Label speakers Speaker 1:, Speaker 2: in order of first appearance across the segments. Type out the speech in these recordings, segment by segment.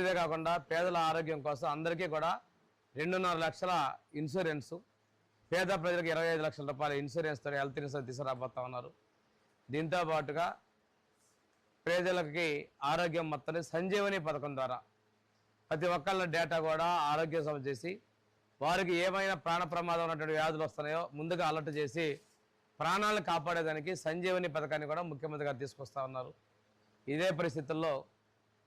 Speaker 1: ఇదే కాకుండా పేదల ఆరోగ్యం కోసం అందరికీ కూడా 2.5 లక్షల ఇన్సూరెన్సు, పేద ప్రజలకు 25 లక్షల రూపాయల ఇన్సూరెన్స్తో హెల్త్ ఇన్సూరెన్స్ తీసుకురాబోతా ఉన్నారు. దీంతో పాటుగా ప్రజలకి ఆరోగ్యం మొత్తం సంజీవని పథకం ద్వారా ప్రతి ఒక్కళ్ళ డేటా కూడా ఆరోగ్య సమ చేసి వారికి ఏమైనా ప్రాణ ప్రమాదం ఉన్నటువంటి వ్యాధులు వస్తున్నాయో ముందుగా అలర్ట్ చేసి ప్రాణాలను కాపాడేదానికి సంజీవని పథకాన్ని కూడా ముఖ్యమంత్రి గారు తీసుకొస్తా ఉన్నారు. ఇదే పరిస్థితుల్లో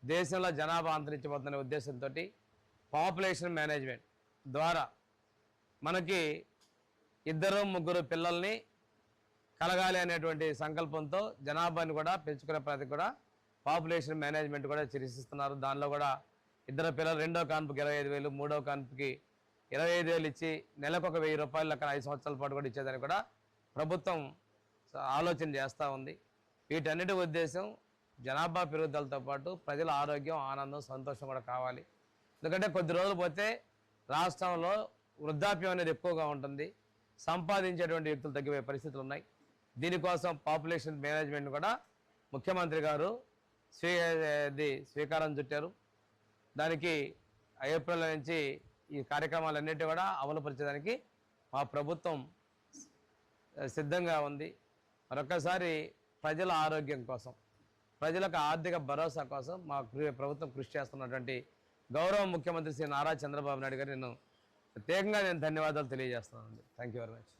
Speaker 1: దేశంలో జనాభా అంతరించిపోతున్న ఉద్దేశంతో పాపులేషన్ మేనేజ్మెంట్ ద్వారా మనకి 2-3 పిల్లల్ని కలగాలి అనేటువంటి సంకల్పంతో జనాభాని కూడా పెంచుకునే ప్రతి కూడా పాపులేషన్ మేనేజ్మెంట్ కూడా చర్చిస్తున్నారు. దానిలో కూడా 2 పిల్లలు, 2వ కాన్పుకి 25,000, 3వ కాన్పుకి 25,000 ఇచ్చి నెలకు ఒక 1,000 రూపాయలు లెక్కన 5 సంవత్సరాల పాటు కూడా ఇచ్చేదాన్ని కూడా ప్రభుత్వం ఆలోచన చేస్తూ ఉంది. వీటన్నిటి ఉద్దేశం జనాభా పెరుగుదలతో పాటు ప్రజల ఆరోగ్యం, ఆనందం, సంతోషం కూడా కావాలి. ఎందుకంటే కొద్ది రోజులు పోతే రాష్ట్రంలో వృద్ధాప్యం అనేది ఎక్కువగా ఉంటుంది, సంపాదించేటువంటి వ్యక్తులు తగ్గిపోయే పరిస్థితులు ఉన్నాయి. దీనికోసం పాపులేషన్ మేనేజ్మెంట్ కూడా ముఖ్యమంత్రి గారు స్వీకారం చుట్టారు. దానికి ఏప్రిల్ నుంచి ఈ కార్యక్రమాలన్నిటి కూడా అమలుపరిచేదానికి మా ప్రభుత్వం సిద్ధంగా ఉంది. మరొకసారి ప్రజల ఆరోగ్యం కోసం, ప్రజలకు ఆర్థిక భరోసా కోసం మా ప్రభుత్వం కృషి చేస్తున్నటువంటి గౌరవ ముఖ్యమంత్రి శ్రీ నారా చంద్రబాబు నాయుడు గారు ప్రత్యేకంగా నేను ధన్యవాదాలు తెలియజేస్తున్నానండి. Thank you very much.